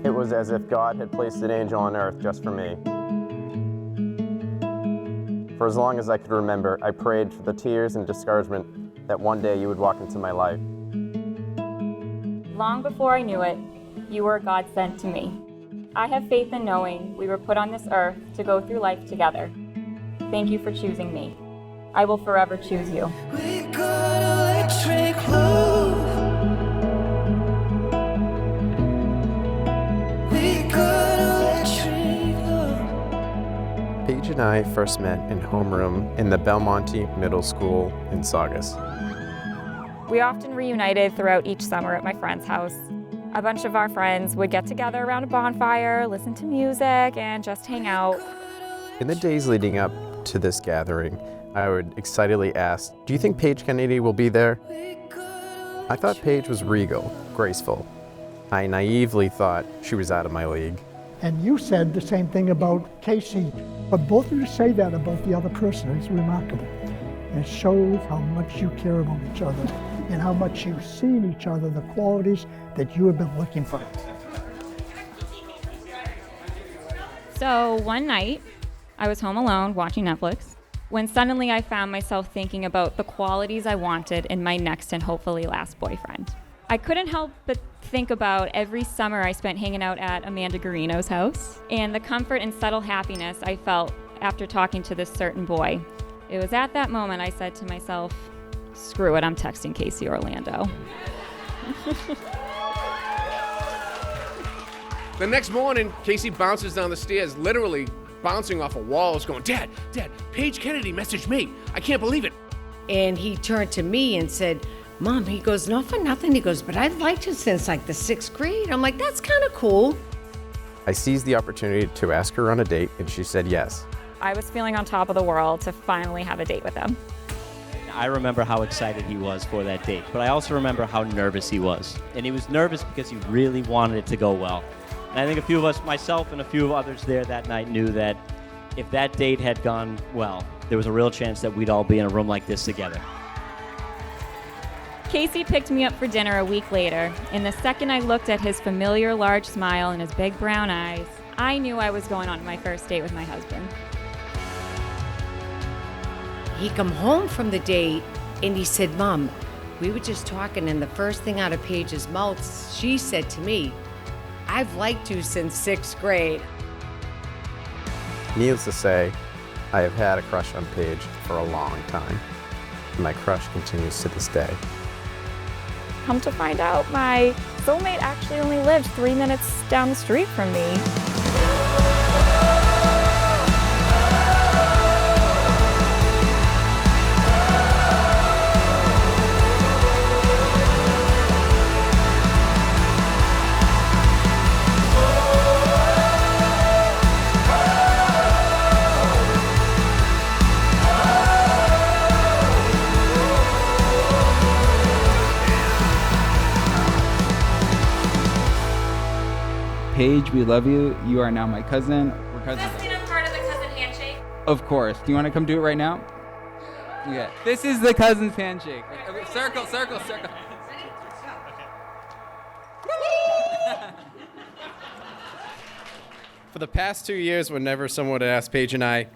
It was as if God had placed an angel on earth just for me. For as long as I could remember, I prayed for the tears and discouragement that one day you would walk into my life. Long before I knew it, you were God sent to me. I have faith in knowing we were put on this earth to go through life together. Thank you for choosing me. I will forever choose you. We got electric love. We got electric love. Paige and I first met in homeroom in the Belmonte Middle School in Saugus. We often reunited throughout each summer at my friend's house. A bunch of our friends would get together around a bonfire, listen to music, and just hang out. In the days leading up to this gathering, I would excitedly ask, "Do you think Paige Kennedy will be there?" I thought Paige was regal, graceful. I naively thought she was out of my league. And you said the same thing about Casey. But both of you say that about the other person. It's remarkable. And it shows how much you care about each other and how much you see in each other the qualities that you have been looking for. So one night, I was home alone watching Netflix when suddenly I found myself thinking about the qualities I wanted in my next and hopefully last boyfriend. I couldn't help but think about every summer I spent hanging out at Amanda Garino's house and the comfort and subtle happiness I felt after talking to this certain boy. It was at that moment I said to myself, screw it, I'm texting Casey Orlando. The next morning, Casey bounces down the stairs, literally bouncing off of walls, going, Dad, Paige Kennedy messaged me. I can't believe it. And he turned to me and said, Mom, he goes, not for nothing. He goes, but I've liked you since like the 6th grade. I'm like, that's kind of cool. I seized the opportunity to ask her on a date, and she said yes. I was feeling on top of the world to finally have a date with him. I remember how excited he was for that date, but I also remember how nervous he was. And he was nervous because he really wanted it to go well. And I think a few of us, myself and a few of others there that night, knew that if that date had gone well, there was a real chance that we'd all be in a room like this together. Casey picked me up for dinner a week later, and the second I looked at his familiar large smile and his big brown eyes, I knew I was going on my first date with my husband. He come home from the date and he said, Mom, we were just talking and the first thing out of Paige's mouth, she said to me, I've liked you since 6th grade. Needless to say, I have had a crush on Paige for a long time. And my crush continues to this day. Come to find out, my soulmate actually only lived 3 minutes down the street from me. Paige, we love you. You are now my cousin. We're cousins. Let's get a part of the cousin handshake. Of course. Do you want to come do it right now? Okay. This is the cousin's handshake. Okay, circle. For the past 2 years, whenever someone would ask Paige and I,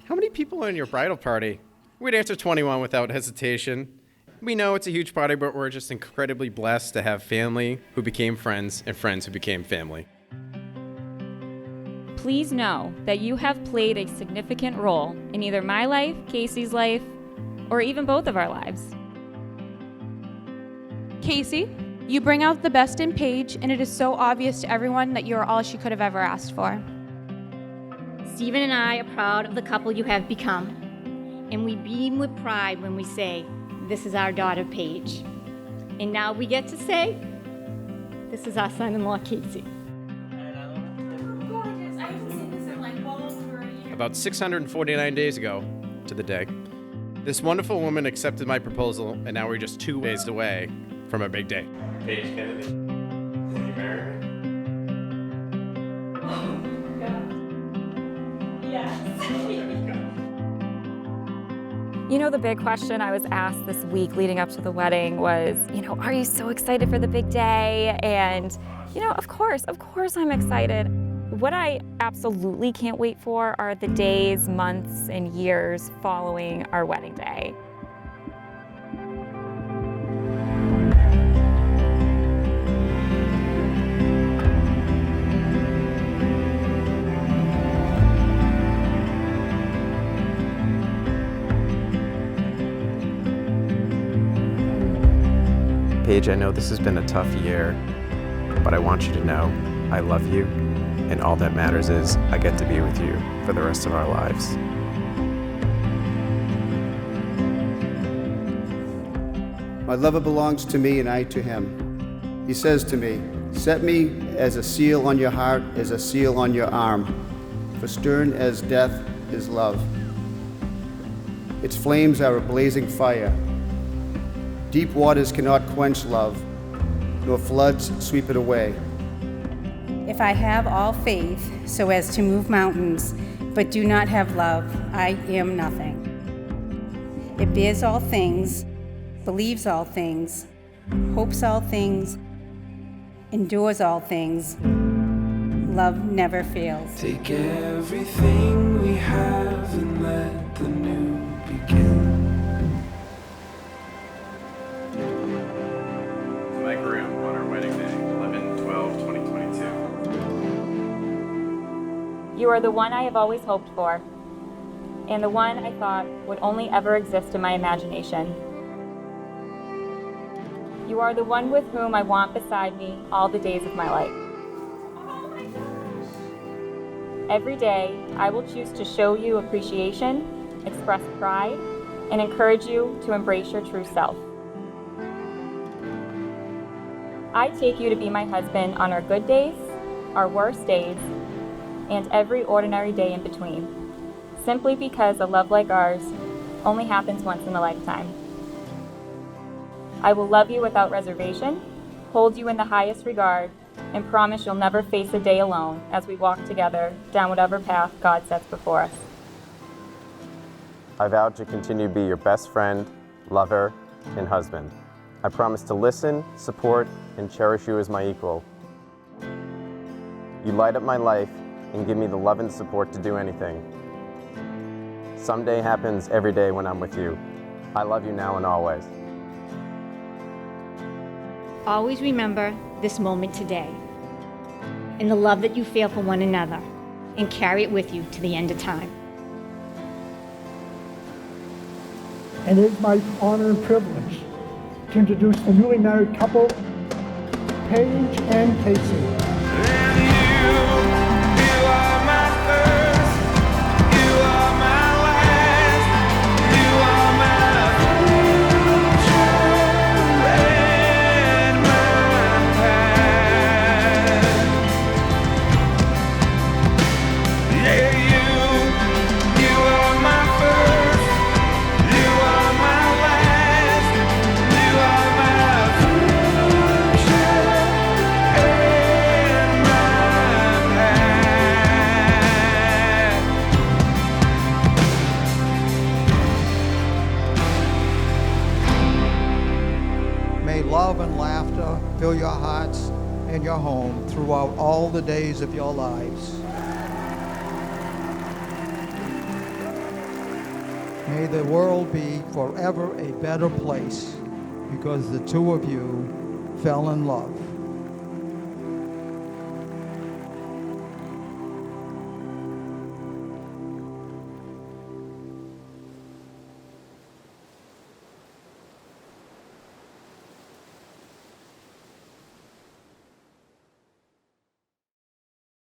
how many people are in your bridal party? We'd answer 21 without hesitation. We know it's a huge party, but we're just incredibly blessed to have family who became friends and friends who became family. Please know that you have played a significant role in either my life, Casey's life, or even both of our lives. Casey, you bring out the best in Paige, and it is so obvious to everyone that you are all she could have ever asked for. Stephen and I are proud of the couple you have become, and we beam with pride when we say, this is our daughter, Paige. And now we get to say, this is our son-in-law, Casey. About 649 days ago, to the day, this wonderful woman accepted my proposal, and now we're just 2 days away from our big day. Paige Kennedy, will you marry me? Oh, God. Yes. You know, the big question I was asked this week leading up to the wedding was, are you so excited for the big day? And Of course I'm excited. What I absolutely can't wait for are the days, months, and years following our wedding day. Paige, I know this has been a tough year, but I want you to know I love you, and all that matters is I get to be with you for the rest of our lives. My lover belongs to me and I to him. He says to me, set me as a seal on your heart, as a seal on your arm, for stern as death is love. Its flames are a blazing fire. Deep waters cannot quench love, nor floods sweep it away. If I have all faith so as to move mountains, but do not have love, I am nothing. It bears all things, believes all things, hopes all things, endures all things. Love never fails. Take everything we have and let the new begin. My groom on our wedding day, 11/12/2022. You are the one I have always hoped for, and the one I thought would only ever exist in my imagination. You are the one with whom I want beside me all the days of my life. Every day, I will choose to show you appreciation, express pride, and encourage you to embrace your true self. I take you to be my husband on our good days, our worst days, and every ordinary day in between, simply because a love like ours only happens once in a lifetime. I will love you without reservation, hold you in the highest regard, and promise you'll never face a day alone as we walk together down whatever path God sets before us. I vow to continue to be your best friend, lover, and husband. I promise to listen, support, and cherish you as my equal. You light up my life and give me the love and support to do anything. Someday happens every day when I'm with you. I love you now and always. Always remember this moment today and the love that you feel for one another, and carry it with you to the end of time. And it is my honor and privilege to introduce the newly married couple, Paige and Casey. May love and laughter fill your hearts and your home throughout all the days of your lives. May the world be forever a better place because the two of you fell in love.